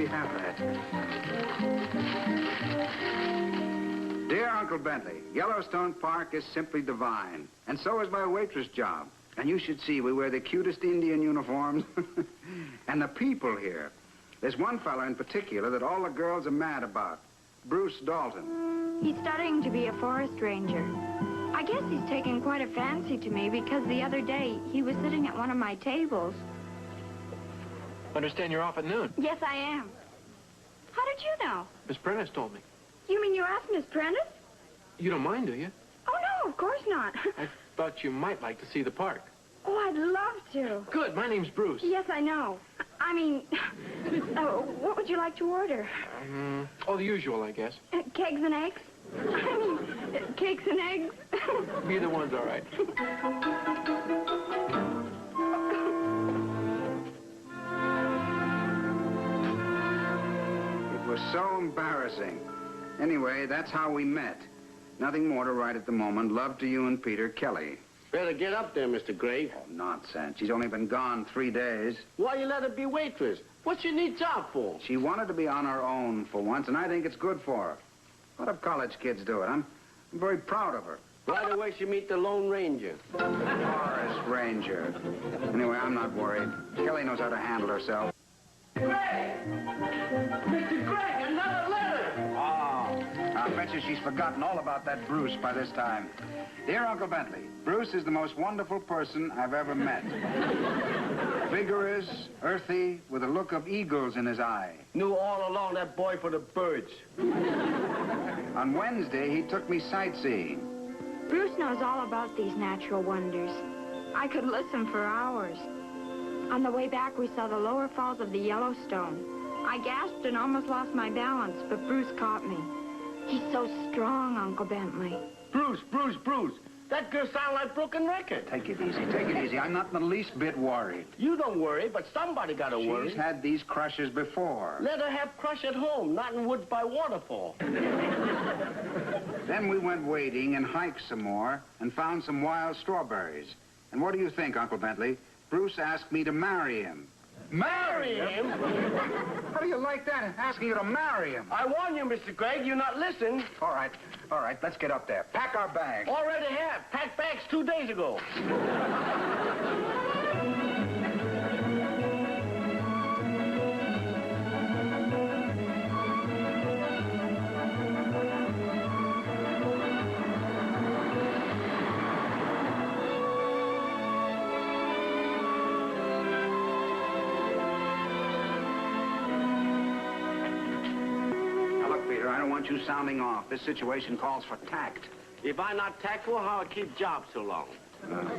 we have that. Dear Uncle Bentley, Yellowstone Park is simply divine. And so is my waitress job. And you should see, we wear the cutest Indian uniforms. And the people here. There's one fella in particular that all the girls are mad about. Bruce Dalton. He's studying to be a forest ranger. I guess he's taken quite a fancy to me because the other day he was sitting at one of my tables. Understand you're off at noon. Yes, I am. How did you know? Miss Prentiss told me. You mean you asked Miss Prentiss? You don't mind, do you? Oh, no, of course not. I thought you might like to see the park. Oh, I'd love to. Good, my name's Bruce. Yes, I know. I mean, what would you like to order? Oh, the usual, I guess. Cakes and eggs? I mean, cakes and eggs? Either one's all right. It was so embarrassing. Anyway, that's how we met. Nothing more to write at the moment. Love to you and Peter, Kelly. Better get up there, Mr. Gregg. Oh, nonsense. She's only been gone 3 days. Why you let her be waitress? What she need job for? She wanted to be on her own for once, and I think it's good for her. A lot of college kids do it. I'm very proud of her. Right away she meet the Lone Ranger. Forest Ranger. Anyway, I'm not worried. Kelly knows how to handle herself. Gregg! Mr. Gregg, another letter! Oh, I bet you she's forgotten all about that Bruce by this time. Dear Uncle Bentley, Bruce is the most wonderful person I've ever met. Vigorous, earthy, with a look of eagles in his eye. Knew all along that boy for the birds. On Wednesday, he took me sightseeing. Bruce knows all about these natural wonders. I could listen for hours. On the way back, we saw the lower falls of the Yellowstone. I gasped and almost lost my balance, but Bruce caught me. He's so strong, Uncle Bentley. Bruce! That girl sound like broken record. Take it easy, take it easy. I'm not in the least bit worried. You don't worry, but somebody gotta worry. She's had these crushes before. Let her have crush at home, not in woods by waterfall. Then we went wading and hiked some more and found some wild strawberries. And what do you think, Uncle Bentley? Bruce asked me to marry him. Marry him? How do you like that, asking you to marry him? I warn you, Mr. Gregg, you not listen. All right, let's get up there. Pack our bags. Already have. Packed bags 2 days ago. You sounding off. This situation calls for tact. If I not tactful, how I keep jobs so long?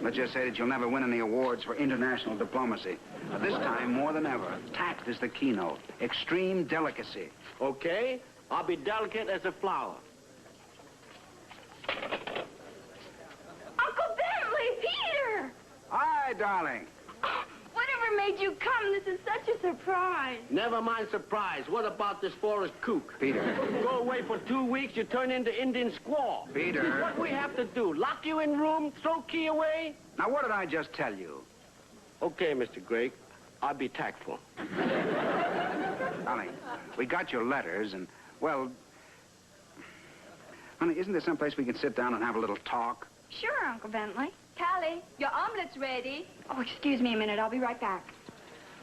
Let's just say that you'll never win any awards for international diplomacy. But this time, more than ever, tact is the keynote. Extreme delicacy. Okay, I'll be delicate as a flower. Uncle Bentley, Peter! Hi, darling. Whatever made you come? This is such a surprise. Never mind surprise. What about this forest kook? Peter. Go away for 2 weeks, you turn into Indian squaw. Peter. What we have to do? Lock you in room, throw key away? Now, what did I just tell you? Okay, Mr. Gregg. I'll be tactful. Honey, we got your letters and, well... Honey, isn't there someplace we can sit down and have a little talk? Sure, Uncle Bentley. Callie, your omelet's ready. Oh, excuse me a minute. I'll be right back.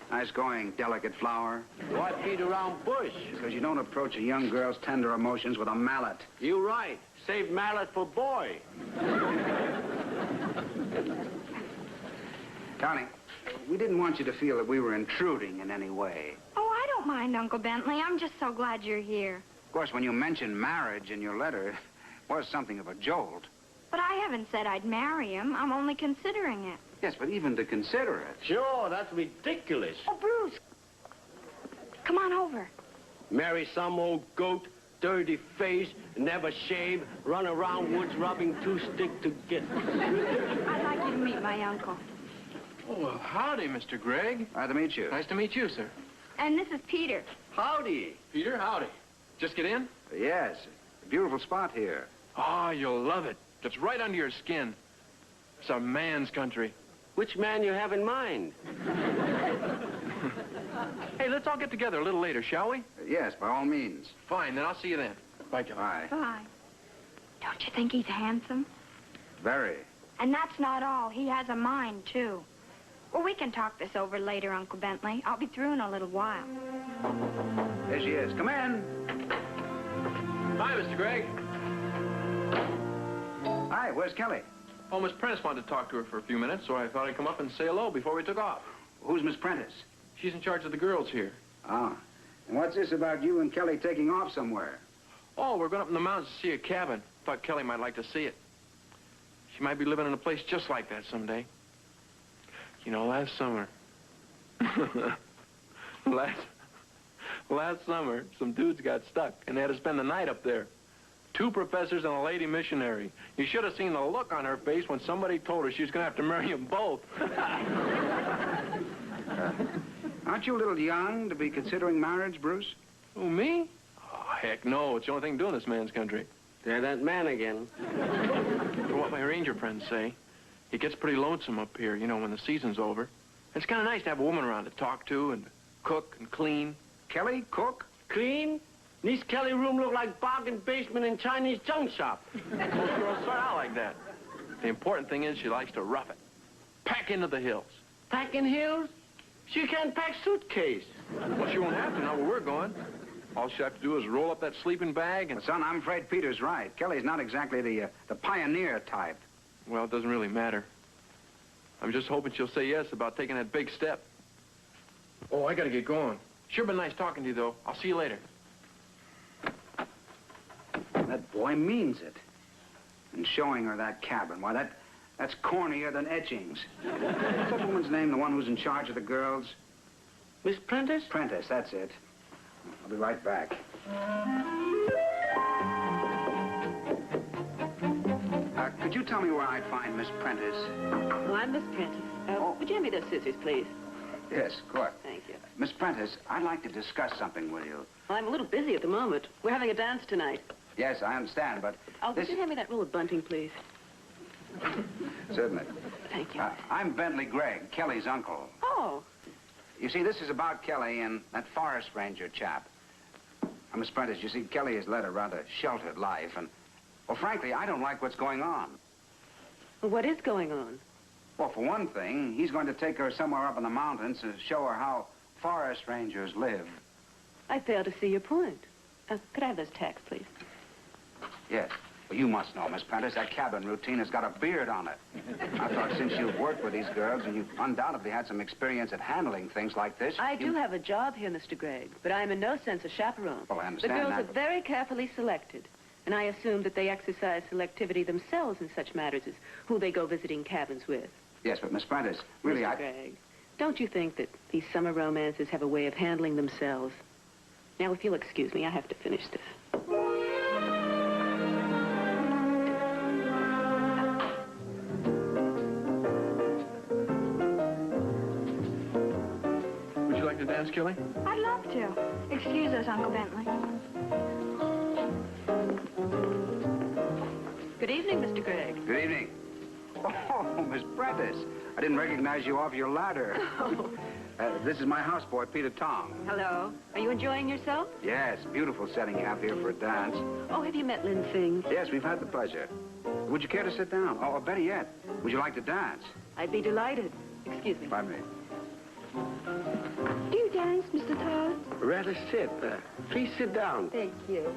Nice going, delicate flower. Why beat around bush? Because you don't approach a young girl's tender emotions with a mallet. You right. Save mallet for boy. Darling, we didn't want you to feel that we were intruding in any way. Oh, I don't mind, Uncle Bentley. I'm just so glad you're here. Of course, when you mentioned marriage in your letter, it was something of a jolt. But I haven't said I'd marry him. I'm only considering it. Yes, but even to consider it. Sure, that's ridiculous. Oh, Bruce. Come on over. Marry some old goat, dirty face, never shave, run around woods rubbing 2 sticks together. I'd like you to meet my uncle. Oh, well, howdy, Mr. Gregg. Glad to meet you. Nice to meet you, sir. And this is Peter. Howdy. Peter, howdy. Just get in? Yes, a beautiful spot here. Oh, you'll love it. It's right under your skin. It's a man's country. Which man you have in mind? Hey, let's all get together a little later, shall we? Yes, by all means. Fine, then I'll see you then. Bye, Kelly. Bye. Bye. Don't you think he's handsome? Very. And that's not all. He has a mind, too. Well, we can talk this over later, Uncle Bentley. I'll be through in a little while. There she is. Come in. Hi, Mr. Gregg. Hi, where's Kelly? Oh, Miss Prentiss wanted to talk to her for a few minutes, so I thought I'd come up and say hello before we took off. Who's Miss Prentiss? She's in charge of the girls here. Ah. And what's this about you and Kelly taking off somewhere? Oh, we're going up in the mountains to see a cabin. Thought Kelly might like to see it. She might be living in a place just like that someday. You know, last summer... last summer, some dudes got stuck, and they had to spend the night up there. 2 professors and a lady missionary. You should have seen the look on her face when somebody told her she was going to have to marry them both. Aren't you a little young to be considering marriage, Bruce? Who, me? Oh, heck no. It's the only thing to do in this man's country. There's that man again. For what my ranger friends say, it gets pretty lonesome up here, you know, when the season's over. It's kind of nice to have a woman around to talk to and cook and clean. Kelly, cook? Clean? This Kelly room look like bargain basement in Chinese junk shop. Most girls start out like that. The important thing is she likes to rough it. Pack into the hills. Packing hills? She can't pack suitcase. Well, she won't have to now where we're going. All she'll have to do is roll up that sleeping bag and... Well, son, I'm afraid Peter's right. Kelly's not exactly the pioneer type. Well, it doesn't really matter. I'm just hoping she'll say yes about taking that big step. Oh, I gotta get going. Sure been nice talking to you, though. I'll see you later. That boy means it. And showing her that cabin, why, that's cornier than etchings. What's that woman's name, the one who's in charge of the girls? Miss Prentiss? Prentiss, that's it. I'll be right back. Could you tell me where I'd find Miss Prentiss? Oh, I'm Miss Prentiss. Would you hand me those scissors, please? Yes, of course. Thank you. Miss Prentiss, I'd like to discuss something with you. Well, I'm a little busy at the moment. We're having a dance tonight. Yes, I understand, but Oh, would you hand me that roll of bunting, please? Certainly. Thank you. I'm Bentley Gregg, Kelly's uncle. Oh, You see, this is about Kelly and that forest ranger chap. Miss Prentiss, you see, Kelly has led a rather sheltered life, and, well, frankly, I don't like what's going on. well, what is going on? Well, for one thing, he's going to take her somewhere up in the mountains to show her how forest rangers live. I fail to see your point. Could I have those tacks, please? Yes. Well, you must know, Miss Prentiss, that cabin routine has got a beard on it. I thought since you've worked with these girls and you've undoubtedly had some experience at handling things like this... I do have a job here, Mr. Gregg, but I am in no sense a chaperone. Well, I understand The girls that, are very carefully selected, and I assume that they exercise selectivity themselves in such matters as who they go visiting cabins with. Yes, but Miss Prentiss, really, Mr. Gregg, don't you think that these summer romances have a way of handling themselves? Now, if you'll excuse me, I have to finish this. Would you like to dance, Kelly? I'd love to. Excuse us, Uncle Bentley. Good evening, Mr. Gregg. Good evening. Oh, Miss Prentiss, I didn't recognize you off your ladder. This is my houseboy, Peter Tong. Hello. Are you enjoying yourself? Yes, beautiful setting you have here for a dance. Oh, have you met Lin Sing? Yes, we've had the pleasure. Would you care to sit down? Oh, or better yet, would you like to dance? I'd be delighted. Excuse me. Pardon me. Do you dance, Mr. Todd? Rather sit. Please sit down. Thank you.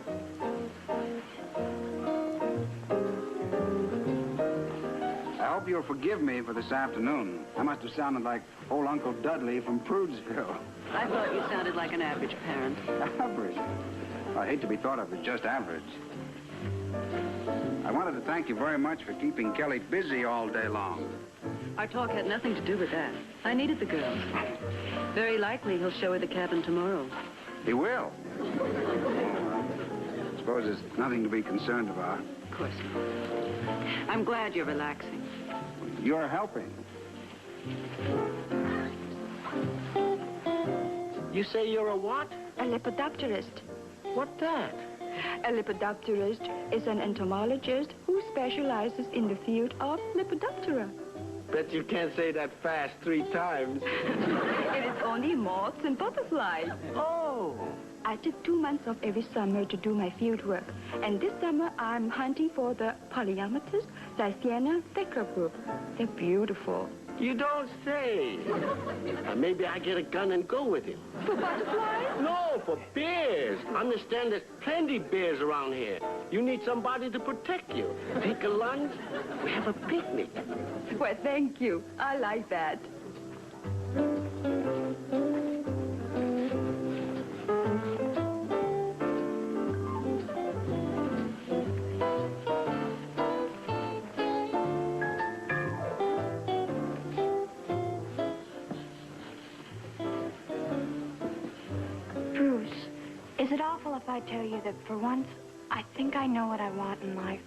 I hope you'll forgive me for this afternoon. I must have sounded like old Uncle Dudley from Prudesville. I thought you sounded like an average parent. Average? I hate to be thought of as just average. I wanted to thank you very much for keeping Kelly busy all day long. Our talk had nothing to do with that. I needed the girls. Very likely he'll show her the cabin tomorrow. He will. I suppose there's nothing to be concerned about. Of course not. I'm glad you're relaxing. You're helping. You say you're a what? A lepidopterist. What that? A lepidopterist is an entomologist who specializes in the field of Lepidoptera. Bet you can't say that fast 3 times. It is only moths and butterflies. Oh. I took 2 months off every summer to do my field work. And this summer, I'm hunting for the polyamethyst, Tsien thicker group. They're beautiful. You don't say. Maybe I get a gun and go with him. For butterflies? No, for bears. Understand there's plenty bears around here. You need somebody to protect you. Take a lunch. We have a picnic. Well, thank you. I like that. Is it awful if I tell you that for once, I think I know what I want in life?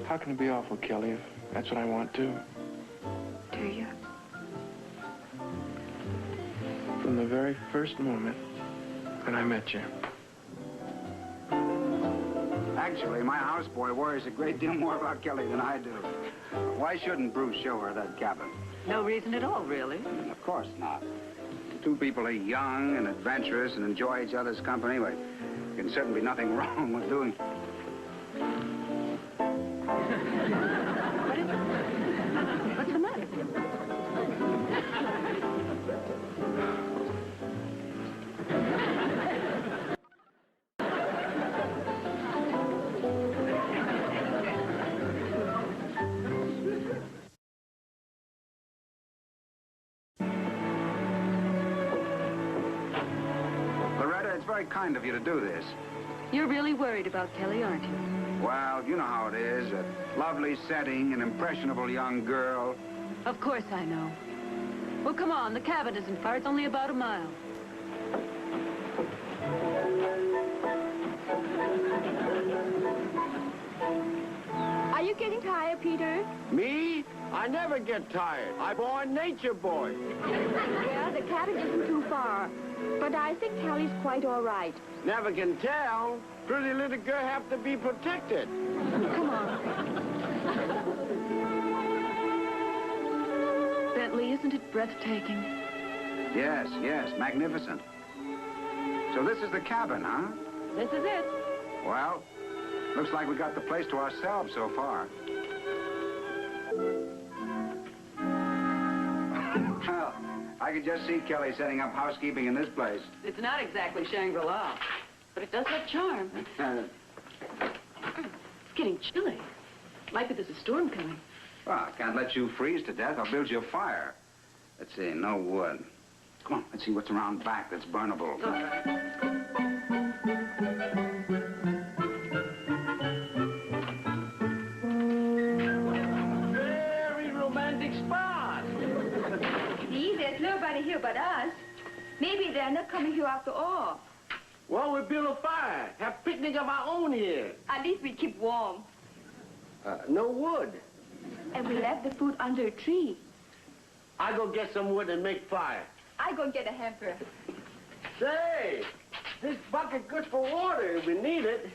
How can it be awful, Kelly, if that's what I want, too? Do you? From the very first moment that I met you. Actually, my houseboy worries a great deal more about Kelly than I do. Why shouldn't Bruce show her that cabin? No reason at all, really. Of course not. Two people are young and adventurous and enjoy each other's company, but there can certainly be nothing wrong with doing. What is it? What's the matter? Loretta, it's very kind of you to do this. You're really worried about Kelly, aren't you? Well, you know how it is. A lovely setting, an impressionable young girl. Of course I know. Well, come on. The cabin isn't far. It's only about a mile. Are you getting tired, Peter? Me? I never get tired. I'm born nature boy. Yeah, the cabin isn't too far. But I think Kelly's quite all right. Never can tell. Pretty little girl have to be protected. Come on. Bentley, isn't it breathtaking? Yes, yes, magnificent. So this is the cabin, huh? This is it. Well, looks like we got the place to ourselves so far. Well, I could just see Kelly setting up housekeeping in this place. It's not exactly Shangri-La, but it does have charm. It's getting chilly. Like there's a storm coming. Well, I can't let you freeze to death. I'll build you a fire. Let's see, no wood. Come on, let's see what's around back that's burnable. All right. Very romantic spot. See, there's nobody here but us. Maybe they're not coming here after all. Well, we build a fire. Have picnic of our own here. At least we keep warm. No wood. And we left the food under a tree. I go get some wood and make fire. I go get a hamper. Say, this bucket good for water if we need it.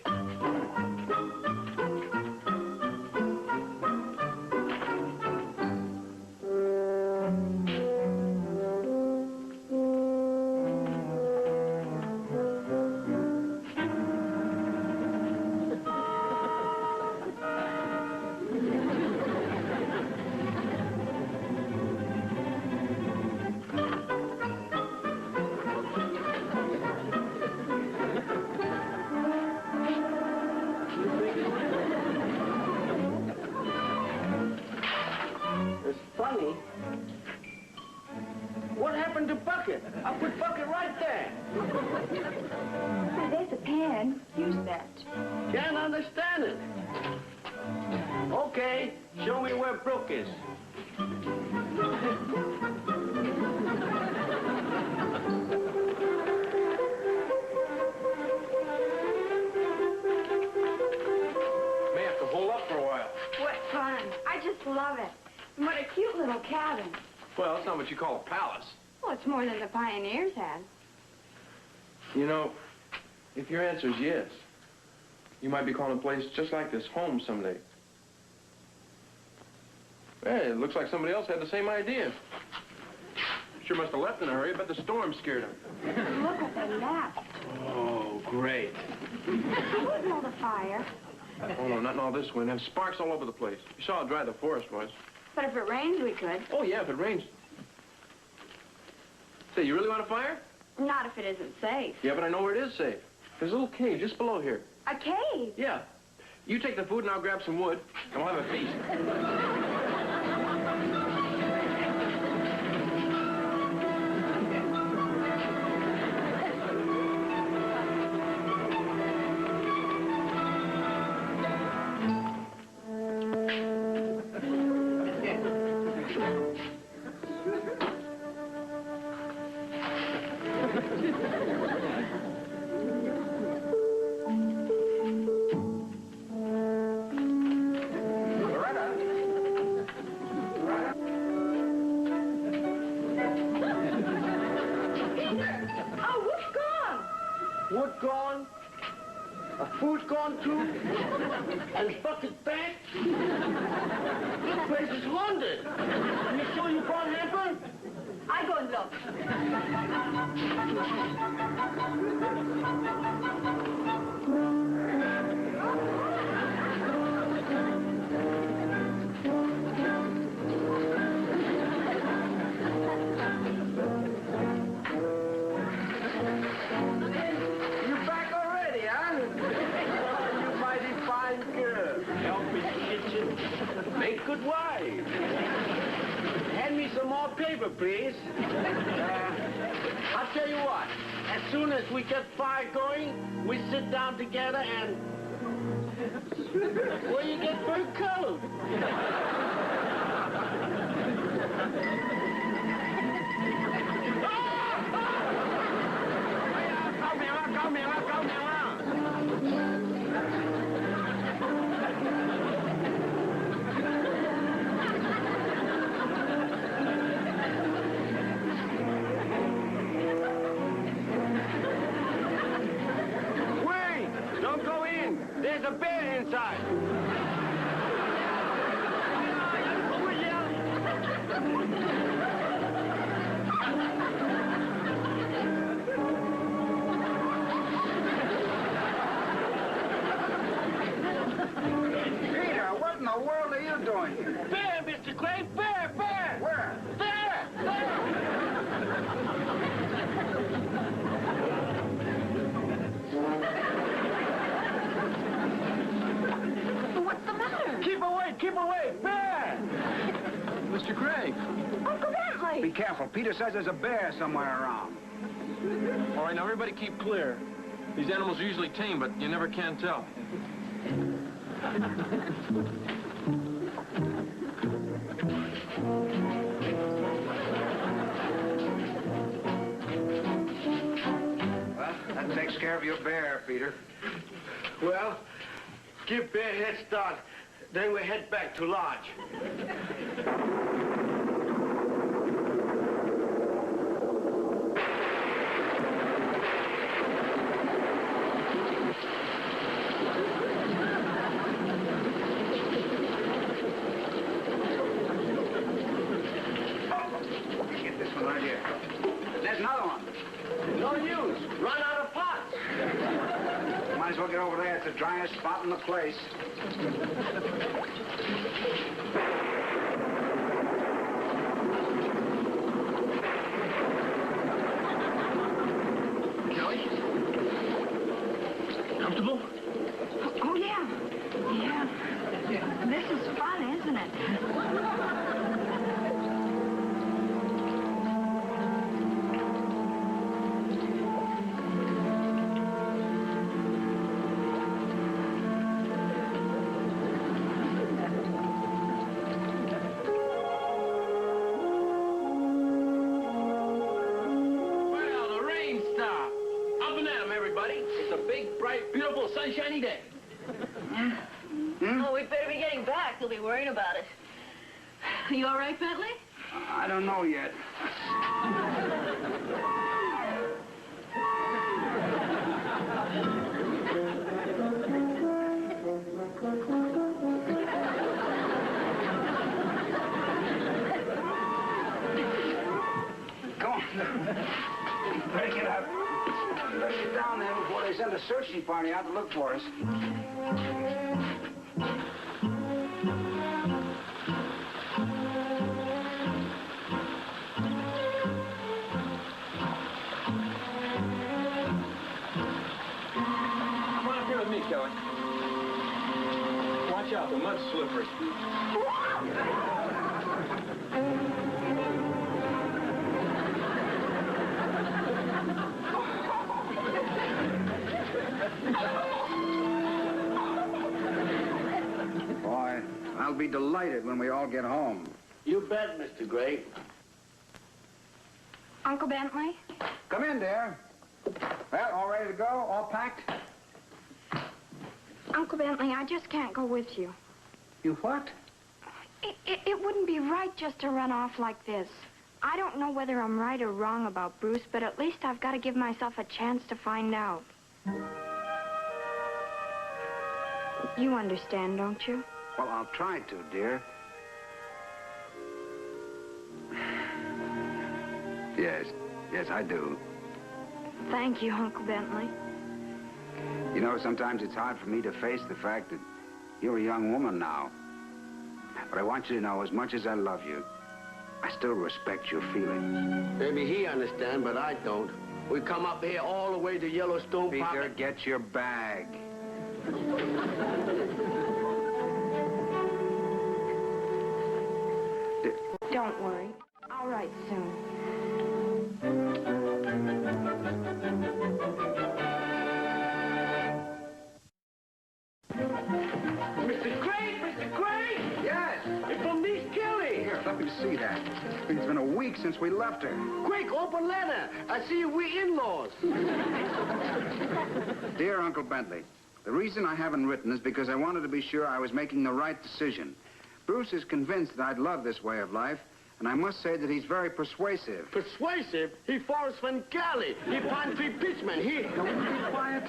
Funny. What happened to bucket? I put bucket right there. Well, there's a pan. Use that. Can't understand it. Okay, show me where Brooke is. May have to hold up for a while. What fun. I just love it. And what a cute little cabin. Well, it's not what you call a palace. Well, it's more than the pioneers had. You know, if your answer is yes, you might be calling a place just like this home someday. Hey, it looks like somebody else had the same idea. Sure must have left in a hurry, but the storm scared him. Look what they left. Oh, great. Who would know the fire? Oh, no, not in all this wind. And sparks all over the place. You saw how dry the forest was. But if it rains, we could. Oh, yeah, if it rains. Say, you really want a fire? Not if it isn't safe. Yeah, but I know where it is safe. There's a little cave just below here. A cave? Yeah. You take the food and I'll grab some wood, and we'll have a feast. Wood gone, a food gone too, and bucket back. This place is haunted. Are you sure you brought hamper? I go and look. You back already, huh? Oh, you mighty fine girl. Help me kitchen. Make good wife. Hand me some more paper, please. I'll tell you what. As soon as we get fire going, we sit down together and... Where you get fur coat? Wait! Don't go in! There's a bear inside! Peter, what in the world are you doing here? Bear, Mr. Clay! Bear! Bear! Where? Bear! What's the matter? Keep away! Keep away! Bear! Mr. Gregg. Uncle Bentley! Be careful. Peter says there's a bear somewhere around. All right, now everybody keep clear. These animals are usually tame, but you never can tell. Well, that takes care of your bear, Peter. Well, give Bear a head start. Then we head back to lodge. Get this one right here. There's another one. No use. Run out of pots. Might as well get over there. It's the driest spot in the place. Kelly? Comfortable? Oh, yeah. Yeah. This is fun, isn't it? Well, the rain stopped. Up and at 'em, everybody. It's a big, bright, beautiful, sunshiny day. Oh, we'd better be getting back. He'll be worrying about it. You all right, Bentley? I don't know yet. Better get up. Better get down there before they send a searching party out to look for us. Come on up here with me, Kelly. Watch out, the mud's slippery. Boy, I'll be delighted when we all get home. You bet, Mr. Gregg. Uncle Bentley? Come in, dear. Well, all ready to go? All packed? Uncle Bentley, I just can't go with you. You what? It wouldn't be right just to run off like this. I don't know whether I'm right or wrong about Bruce, but at least I've got to give myself a chance to find out. You understand, don't you? Well, I'll try to, dear. Yes, I do. Thank you, Uncle Bentley. You know, sometimes it's hard for me to face the fact that you're a young woman now. But I want you to know, as much as I love you, I still respect your feelings. Maybe he understands, but I don't. We come up here all the way to Yellowstone Park. Peter, get your bag. Don't worry. I'll write soon. Mr. Gregg! Mr. Gregg! Yes! It's from Miss Kelly! Here, let me see that. It's been a week since we left her. Quick, open letter. I see we in-laws. Dear Uncle Bentley, the reason I haven't written is because I wanted to be sure I was making the right decision. Bruce is convinced that I'd love this way of life, and I must say that he's very persuasive. Persuasive? He Forrest Van Cali. He Pine Tree Pitchman. He... Will you be quiet?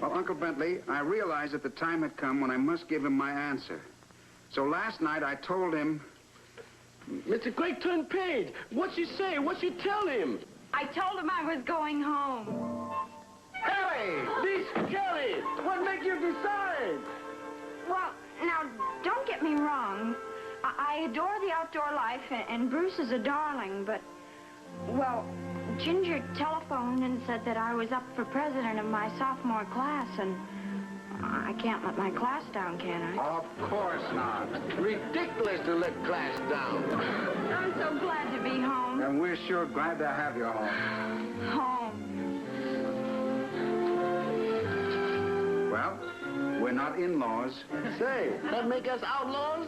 Well, Uncle Bentley, I realized that the time had come when I must give him my answer. So last night I told him... Mr. Gregg, turn page. What you say? What you tell him? I told him I was going home. Hey! Miss Kelly, what make you decide? Well, now, don't get me wrong. I adore the outdoor life, and Bruce is a darling, but, well, Ginger telephoned and said that I was up for president of my sophomore class, and I can't let my class down, can I? Of course not. Ridiculous to let class down. I'm so glad to be home. And we're sure glad to have you home. Home. Well, we're not in-laws. Say, that make us outlaws?